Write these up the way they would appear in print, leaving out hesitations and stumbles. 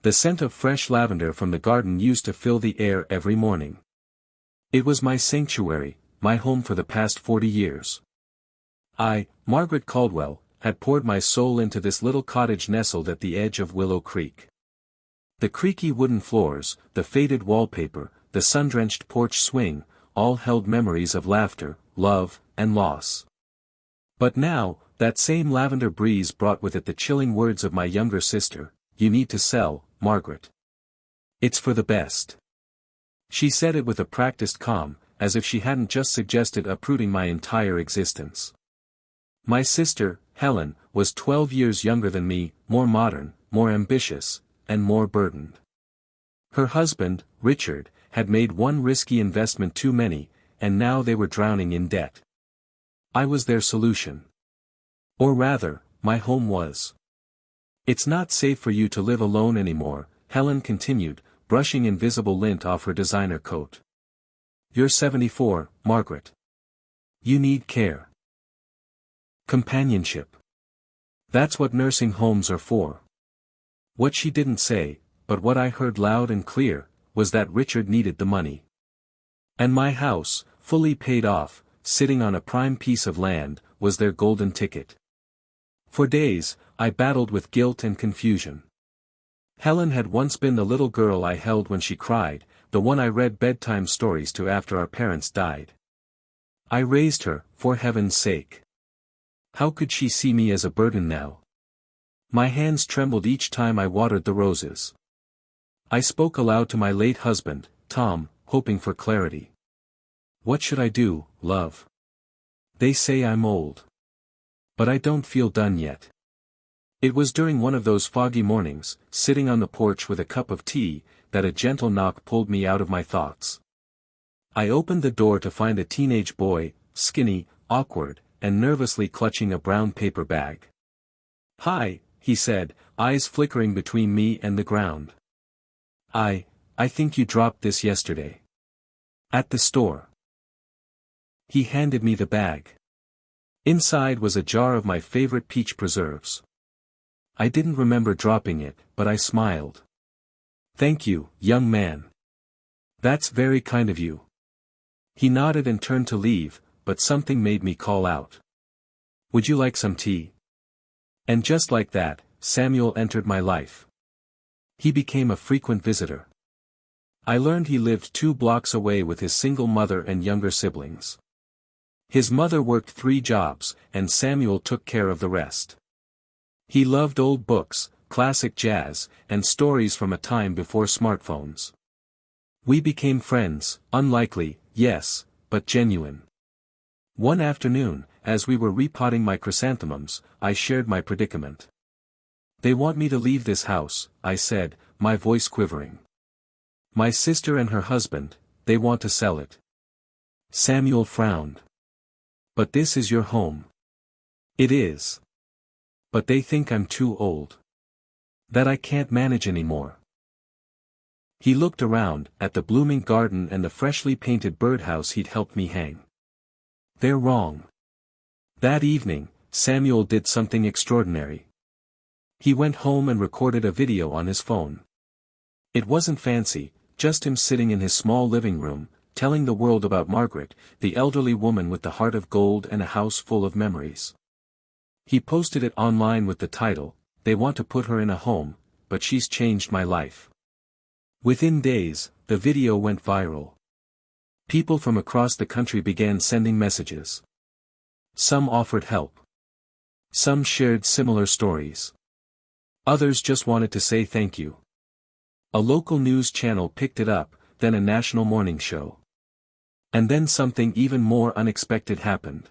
The scent of fresh lavender from the garden used to fill the air every morning. It was my sanctuary, my home for the past 40 years. I, Margaret Caldwell, had poured my soul into this little cottage nestled at the edge of Willow Creek. The creaky wooden floors, the faded wallpaper, the sun-drenched porch swing, all held memories of laughter, love, and loss. But now, that same lavender breeze brought with it the chilling words of my younger sister, "You need to sell, Margaret. It's for the best." She said it with a practiced calm, as if she hadn't just suggested uprooting my entire existence. My sister, Helen, was 12 years younger than me, more modern, more ambitious, and more burdened. Her husband, Richard, had made one risky investment too many, and now they were drowning in debt. I was their solution. Or rather, my home was. "It's not safe for you to live alone anymore," Helen continued, brushing invisible lint off her designer coat. "You're 74, Margaret. You need care. Companionship. That's what nursing homes are for." What she didn't say, but what I heard loud and clear, was that Richard needed the money. And my house, fully paid off, sitting on a prime piece of land, was their golden ticket. For days, I battled with guilt and confusion. Helen had once been the little girl I held when she cried, the one I read bedtime stories to after our parents died. I raised her, for heaven's sake. How could she see me as a burden now? My hands trembled each time I watered the roses. I spoke aloud to my late husband, Tom, hoping for clarity. "What should I do, love? They say I'm old. But I don't feel done yet." It was during one of those foggy mornings, sitting on the porch with a cup of tea, that a gentle knock pulled me out of my thoughts. I opened the door to find a teenage boy, skinny, awkward, and nervously clutching a brown paper bag. "Hi," he said, eyes flickering between me and the ground. I think you dropped this yesterday. At the store." He handed me the bag. Inside was a jar of my favorite peach preserves. I didn't remember dropping it, but I smiled. "Thank you, young man. That's very kind of you." He nodded and turned to leave, but something made me call out. "Would you like some tea?" And just like that, Samuel entered my life. He became a frequent visitor. I learned he lived 2 blocks away with his single mother and younger siblings. His mother worked 3 jobs, and Samuel took care of the rest. He loved old books, classic jazz, and stories from a time before smartphones. We became friends, unlikely, yes, but genuine. One afternoon, as we were repotting my chrysanthemums, I shared my predicament. "They want me to leave this house," I said, my voice quivering. "My sister and her husband, they want to sell it." Samuel frowned. "But this is your home." "It is. But they think I'm too old. That I can't manage anymore." He looked around, at the blooming garden and the freshly painted birdhouse he'd helped me hang. "They're wrong." That evening, Samuel did something extraordinary. He went home and recorded a video on his phone. It wasn't fancy, just him sitting in his small living room, telling the world about Margaret, the elderly woman with the heart of gold and a house full of memories. He posted it online with the title, "They want to put her in a home, but she's changed my life." Within days, the video went viral. People from across the country began sending messages. Some offered help. Some shared similar stories. Others just wanted to say thank you. A local news channel picked it up, then a national morning show. And then something even more unexpected happened.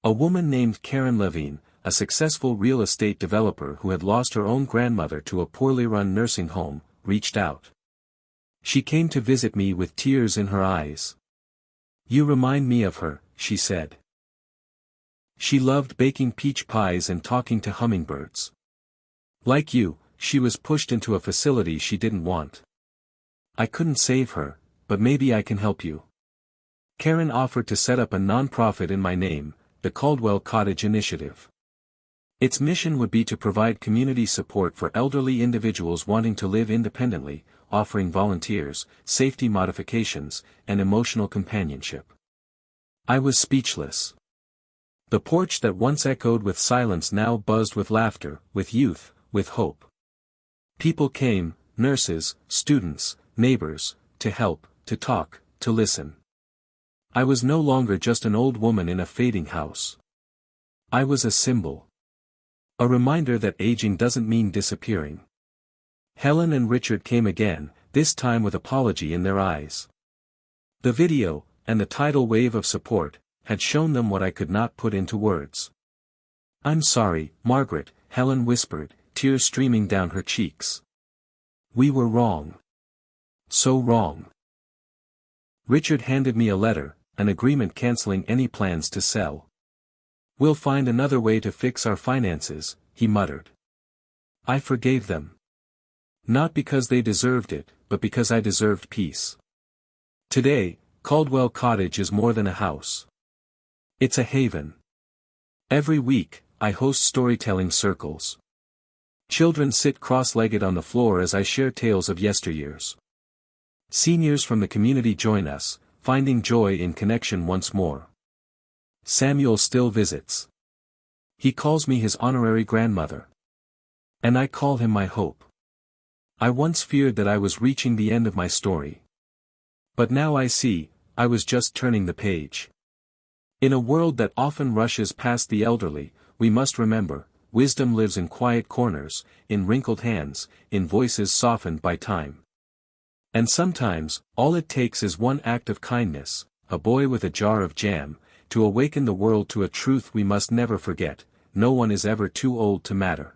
A woman named Karen Levine, a successful real estate developer who had lost her own grandmother to a poorly run nursing home, reached out. She came to visit me with tears in her eyes. "You remind me of her," she said. She loved baking peach pies and talking to hummingbirds. Like you, she was pushed into a facility she didn't want. I couldn't save her, but maybe I can help you. Karen offered to set up a non-profit in my name, the Caldwell Cottage Initiative. Its mission would be to provide community support for elderly individuals wanting to live independently, offering volunteers, safety modifications, and emotional companionship. I was speechless. The porch that once echoed with silence now buzzed with laughter, with youth, with hope. People came, nurses, students, neighbors, to help, to talk, to listen. I was no longer just an old woman in a fading house. I was a symbol. A reminder that aging doesn't mean disappearing. Helen and Richard came again, this time with apology in their eyes. The video, and the tidal wave of support, had shown them what I could not put into words. "I'm sorry, Margaret," Helen whispered, tears streaming down her cheeks. "We were wrong. So wrong." Richard handed me a letter, an agreement canceling any plans to sell. "We'll find another way to fix our finances," he muttered. I forgave them. Not because they deserved it, but because I deserved peace. Today, Caldwell Cottage is more than a house. It's a haven. Every week, I host storytelling circles. Children sit cross-legged on the floor as I share tales of yesteryears. Seniors from the community join us, finding joy in connection once more. Samuel still visits. He calls me his honorary grandmother. And I call him my hope. I once feared that I was reaching the end of my story. But now I see, I was just turning the page. In a world that often rushes past the elderly, we must remember, wisdom lives in quiet corners, in wrinkled hands, in voices softened by time. And sometimes, all it takes is one act of kindness, a boy with a jar of jam, to awaken the world to a truth we must never forget: no one is ever too old to matter.